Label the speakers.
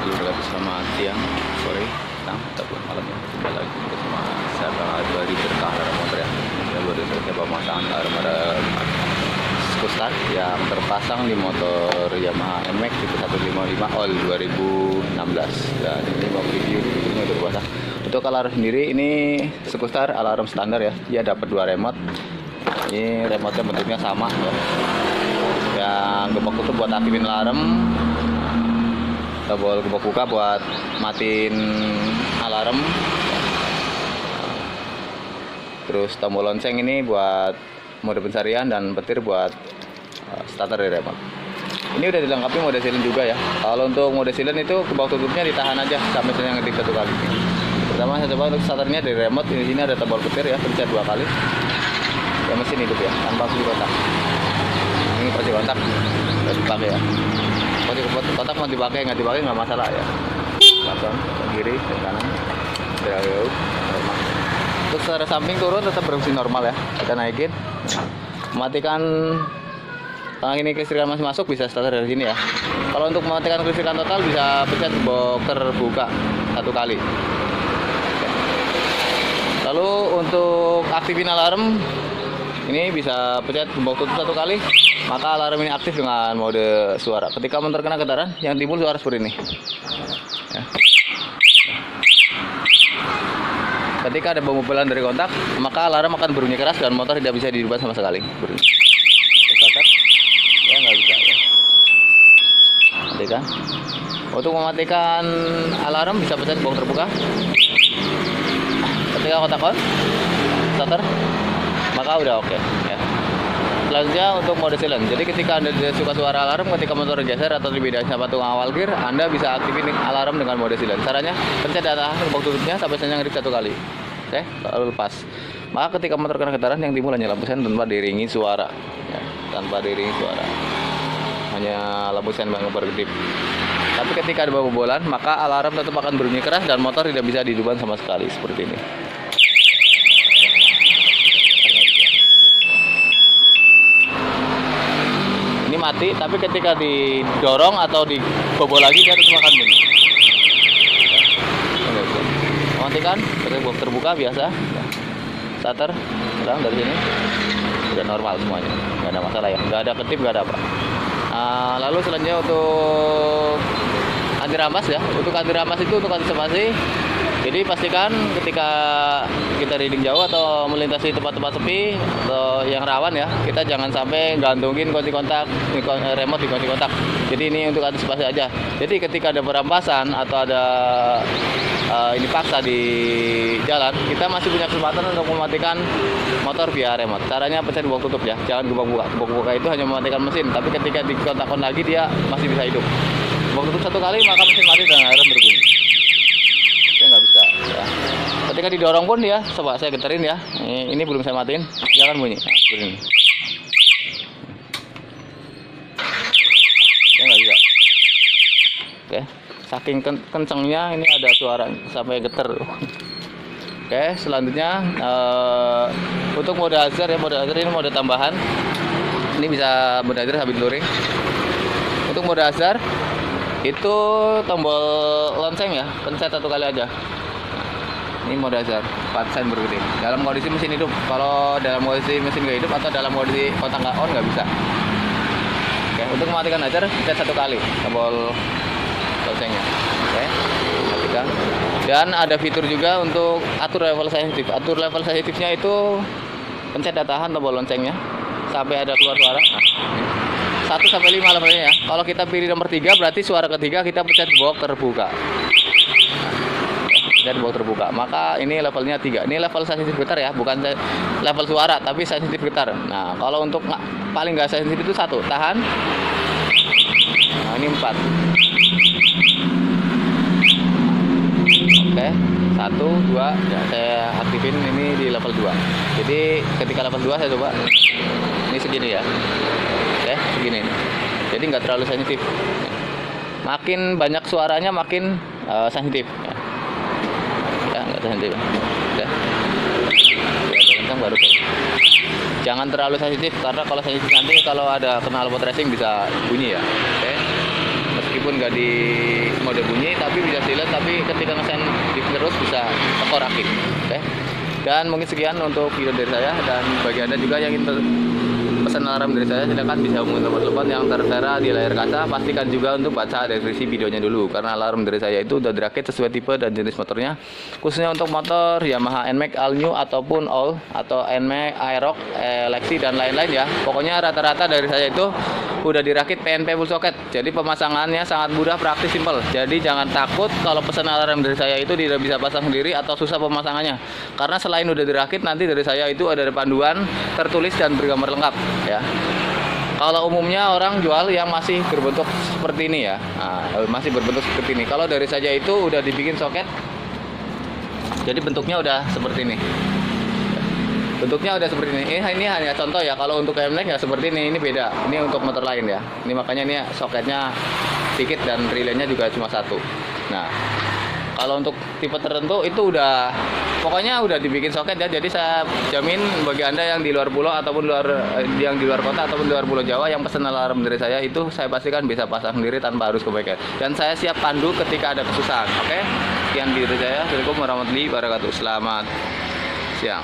Speaker 1: Halo guys, selamat siang, sore, petang, ataupun malam ya. Kembali lagi bersama saya Bang Adwa di Berkah Alarm Motor ya. Saya baru saja pemasangan alarm Star yang terpasang di motor Yamaha NMAX tipe 155 All 2016. Dan ini mau review ini udah pasang. Untuk alarm sendiri ini Star alarm standar ya. Dia dapat 2 remote. Ini remote-nya bentuknya sama ya. Yang gembok tutup buat aktifin alarm, tombol gembok buka buat matiin alarm, terus tombol lonceng ini buat mode pencarian, dan petir buat starter dari remote. Ini udah dilengkapi mode silent juga ya. Kalau untuk mode silent itu gembok tutupnya ditahan aja sampai saya ngetik 1 kali. Pertama saya coba untuk starternya dari remote. Di sini ada tombol petir ya, pencet 2 kali. Ya mesin hidup ya, tanpa kunci kontak. Ini kunci kontak udah dipakai ya. Kunci kontak mau dipakai nggak dipakai nggak masalah ya. Langsung ke kiri ke kanan, jauh normal. Untuk secara samping turun tetap berfungsi normal ya. Kita naikin, matikan. Kalau ini kelistrikan masih masuk bisa starter dari sini ya. Kalau untuk mematikan kelistrikan total bisa pencet gembok terbuka 1 kali. Lalu untuk aktifin alarm ini bisa pencet gembok tutup 1 kali, maka alarm ini aktif dengan mode suara. Ketika motor kena getaran, yang timbul suara seperti ini. Ya. Ketika ada pemukulan dari kontak, maka alarm akan berbunyi keras dan motor tidak bisa dihidupkan sama sekali. Starter, ya nggak bisa ya. Matikan. Untuk mematikan alarm bisa pencet gembok terbuka. Ketika kontak on, starter, maka udah oke ya. Selanjutnya untuk mode silent. Jadi ketika Anda tidak suka suara alarm ketika motor geser atau dibedain sama tukang awal gear, Anda bisa aktifin alarm dengan mode silent. Caranya pencet dan tahan gembok tutupnya sampai saya ngerik 1 kali. Oke, lalu lepas. Maka ketika motor kena getaran yang timbul hanya lampu sen tanpa diiringi suara ya, tanpa diiringi suara. Hanya lampu sen yang berkedip. Tapi ketika ada bobolan, maka alarm tetap akan berbunyi keras dan motor tidak bisa dihidupkan sama sekali seperti ini. Mati, tapi ketika didorong atau dibobol lagi dia tetap akan bunyi. Matikan, gembok terbuka biasa. Starter, udah dari sini udah normal semuanya, nggak ada masalah ya, nggak ada ketip, nggak ada apa. Lalu selanjutnya untuk anti rampas ya. Untuk anti rampas itu untuk antisipasi. Jadi pastikan ketika kita riding jauh atau melintasi tempat-tempat sepi atau yang rawan ya, kita jangan sampai gantungin kunci kontak, remote di kunci kontak. Jadi ini untuk antisipasi aja. Jadi ketika ada perampasan atau ada ini paksa di jalan, kita masih punya kesempatan untuk mematikan motor via remote. Caranya pencet gembok tutup ya, jangan gembok buka. Gembok buka itu hanya mematikan mesin, tapi ketika dikontak-on lagi dia masih bisa hidup. Gembok tutup 1 kali maka mesin mati dan alarm berbunyi. Nggak bisa ya. Ketika didorong pun dia, coba saya geterin ya, ini belum saya matiin, jangan bunyi. Nah, seperti ini ya, nggak bisa. Oke, saking kencengnya ini ada suara sampai geter. Oke, selanjutnya untuk mode hazard ya, mode hazard ini mode tambahan. Ini bisa mode hazard sambil luring. Untuk mode hazard itu tombol lonceng ya, pencet 1 kali aja. Ini mode hazard, 4 sen bergede. Dalam kondisi mesin hidup. Kalau dalam kondisi mesin nggak hidup atau dalam kondisi kontak nggak on nggak bisa. Oke, untuk mematikan hazard pencet 1 kali tombol loncengnya. Oke, matikan. Dan ada fitur juga untuk atur level sensitif. Atur level sensitifnya itu pencet dan tahan tombol loncengnya sampai ada keluar suara. Nah, 1 sampai 5 levelnya ya. Kalau kita pilih nomor 3 berarti suara ketiga kita pencet gembok terbuka. Pencet gembok terbuka. Maka ini levelnya 3. Ini level sensitif getar ya, bukan level suara tapi sensitif getar. Nah, kalau untuk paling nggak sensitif itu 1, tahan. Nah, ini 4. Oke, 1, 2 ya, saya aktifin ini di level 2. Jadi ketika level 2 saya coba. Ini segini ya. Oke, begini. Jadi nggak terlalu sensitif. Makin banyak suaranya makin sensitif. Ya, nggak sensitif. Oke. Ya, baru tuh. Jangan terlalu sensitif karena kalau sensitif nanti kalau ada knalpot racing bisa bunyi ya. Oke. meskipun nggak di mode bunyi tapi bisa silent, tapi ketika ngesen terus bisa tekorakin. Oke. Dan mungkin sekian untuk video dari saya, dan bagi Anda juga yang ingin pesan alarm dari saya, silakan bisa hubungi nomor telepon yang tertera di layar kaca. Pastikan juga untuk baca deskripsi videonya dulu, karena alarm dari saya itu udah dirakit sesuai tipe dan jenis motornya, khususnya untuk motor Yamaha NMAX All New ataupun All atau NMAX Aerox, Lexi dan lain-lain ya. Pokoknya rata-rata dari saya itu udah dirakit PNP full socket, jadi pemasangannya sangat mudah, praktis, simpel. Jadi jangan takut kalau pesan alarm dari saya itu tidak bisa pasang sendiri atau susah pemasangannya, karena selain udah dirakit, nanti dari saya itu ada panduan tertulis dan bergambar lengkap ya. Kalau umumnya orang jual yang masih berbentuk seperti ini ya, masih berbentuk seperti ini. Kalau dari saya itu udah dibikin soket, jadi bentuknya udah seperti ini. Bentuknya udah seperti ini. Ini hanya contoh ya. Kalau untuk NMAX ya seperti ini beda. Ini untuk motor lain ya. Ini makanya ini soketnya sedikit dan relaynya juga cuma satu. Nah, kalau untuk tipe tertentu itu udah, pokoknya udah dibikin soket ya. Jadi saya jamin bagi Anda yang di luar pulau ataupun yang di luar kota ataupun di luar pulau Jawa yang pesan alarm dari saya itu, saya pastikan bisa pasang sendiri tanpa harus ke bengkel. Dan saya siap pandu ketika ada kesusahan. Oke? Sekian dari saya. Assalamualaikum warahmatullahi wabarakatuh. Selamat siang.